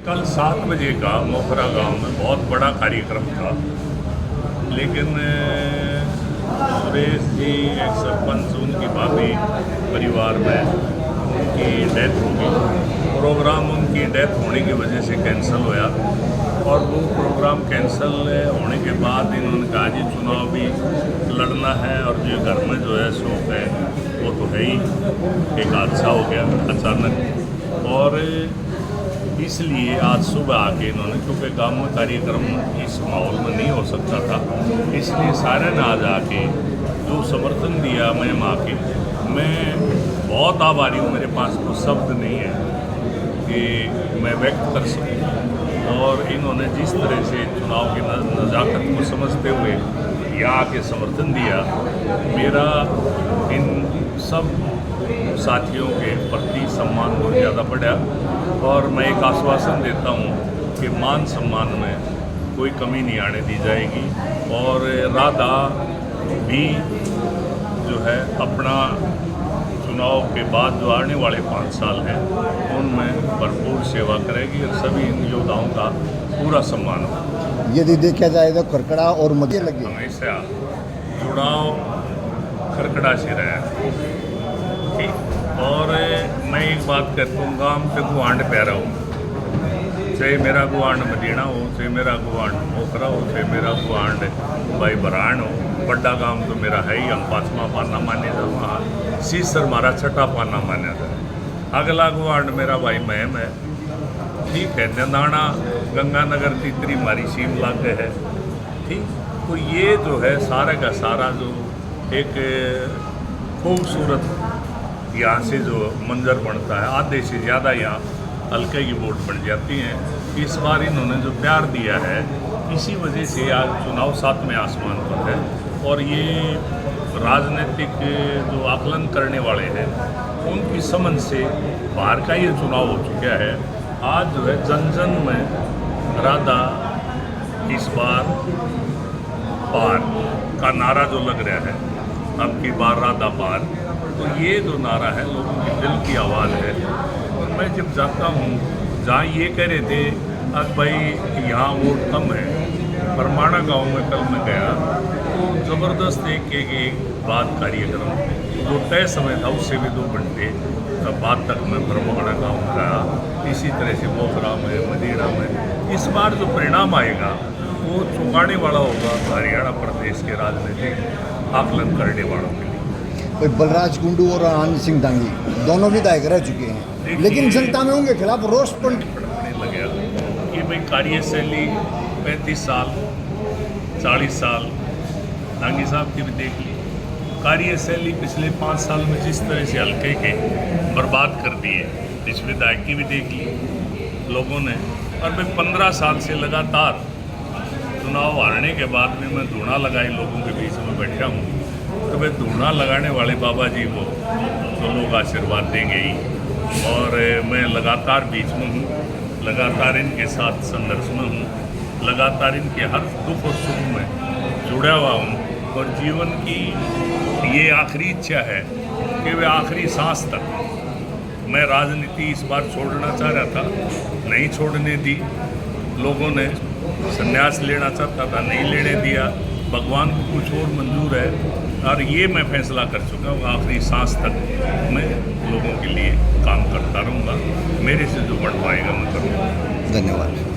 कल 7 बजे का मोखरा गांव में बहुत बड़ा कार्यक्रम था, लेकिन सुरेश जी एक सरपंच उनकी भाभी परिवार में उनकी डेथ हो गई। प्रोग्राम उनकी डेथ होने की वजह से कैंसिल होया और वो प्रोग्राम कैंसिल होने के बाद इन्होंने कहा जी चुनाव भी लड़ना है और जो घर में जो है शौक है वो तो है ही। एक हादसा हो गया अचानक और इसलिए आज सुबह आके इन्होंने, क्योंकि गांव में कार्यक्रम इस माहौल में नहीं हो सकता था, इसलिए सारे ने आज आके जो समर्थन दिया मैं माँ के, मैं बहुत आभारी हूँ। मेरे पास तो शब्द नहीं है कि मैं व्यक्त कर सकूँ। और इन्होंने जिस तरह से चुनाव की नज़ाकत को समझते हुए यहाँ आके समर्थन दिया, मेरा इन सब साथियों के प्रति सम्मान बहुत ज़्यादा बढ़ा और मैं एक आश्वासन देता हूँ कि मान सम्मान में कोई कमी नहीं आने दी जाएगी। और राधा भी जो है अपना चुनाव के बाद जो आने वाले 5 साल हैं उनमें भरपूर सेवा करेगी और सभी इन योद्धाओं का पूरा सम्मान होगा। यदि देखा जाए तो खरकड़ा और मध्य लगे हमेशा जुड़ाव खरकड़ा से रहा है। और मैं एक बात कहता हूँ, गाँव पे गुआंड प्यारा हो, चाहे मेरा गुआंड मदीना हो, चाहे मेरा गुआंड मोखरा हो, चाहे मेरा गुआंड भाई बरान हो। बड़ा गांव तो मेरा है ही, हम 5वां पाना माने जाओ, वहाँ सीसर हमारा 6ठा पाना माना जाए। अगला गुआंड मेरा भाई महम है, ठीक है। नंदाना गंगानगर तीतरी हमारी सीम लागे है, ठीक। तो ये जो है सारा का सारा जो एक खूबसूरत यहाँ से जो मंजर बनता है, आधे से ज़्यादा यहाँ हल्के की वोट बढ़ जाती हैं। इस बार इन्होंने जो प्यार दिया है, इसी वजह से आज चुनाव 7वें आसमान पर है। और ये राजनीतिक जो आकलन करने वाले हैं उनकी समझ से बाहर का ये चुनाव हो चुका है। आज जो है जन जन में राधा इस बार पार का नारा जो लग रहा है, अब की बार राधा पार, तो ये जो नारा है लोगों की दिल की आवाज़ है। और मैं जब जाता हूँ जहाँ ये कह रहे थे अब भाई यहाँ वोट कम है, परमाणा गांव में कल मैं गया तो ज़बरदस्त एक बात कार्यक्रम जो तय समय था उससे भी 2 घंटे बाद तक मैं परमाणा गांव गया। इसी तरह से मोखरा में, मदीना में इस बार जो परिणाम आएगा वो चौंकाने वाला होगा हरियाणा प्रदेश के राजनीतिक आकलन करने वालों के लिए। बलराज कुंडू और आनंद सिंह दांगी दोनों विधायक रह चुके हैं, लेकिन जनता में उनके खिलाफ रोष पड़ने लगे कि भाई कार्यशैली 35 साल 40 साल दांगी साहब की भी देख ली, कार्यशैली पिछले 5 साल में जिस तरह से हल्के के बर्बाद कर दिए, इस विधायक की भी देख ली लोगों ने। और मैं 15 साल से लगातार चुनाव हारने के बाद भी मैं धूना लगाई लोगों के बीच में बैठा हूँ, तो मैं धूना लगाने वाले बाबा जी को तो लोग आशीर्वाद देंगे ही। और मैं लगातार बीच में हूँ, लगातार इनके साथ संघर्ष में हूँ, लगातार इनके हर दुख और सुख में जुड़ा हुआ हूँ। और जीवन की ये आखिरी इच्छा है कि वे आखिरी सांस तक मैं राजनीति इस बार छोड़ना चाह रहा था, नहीं छोड़ने दी। लोगों ने संन्यास लेना चाहता था, नहीं लेने दिया। भगवान को कुछ और मंजूर है और ये मैं फैसला कर चुका हूँ, आखिरी सांस तक मैं लोगों के लिए काम करता रहूँगा। मेरे से जो बढ़ पाएगा मैं करूँगा। धन्यवाद।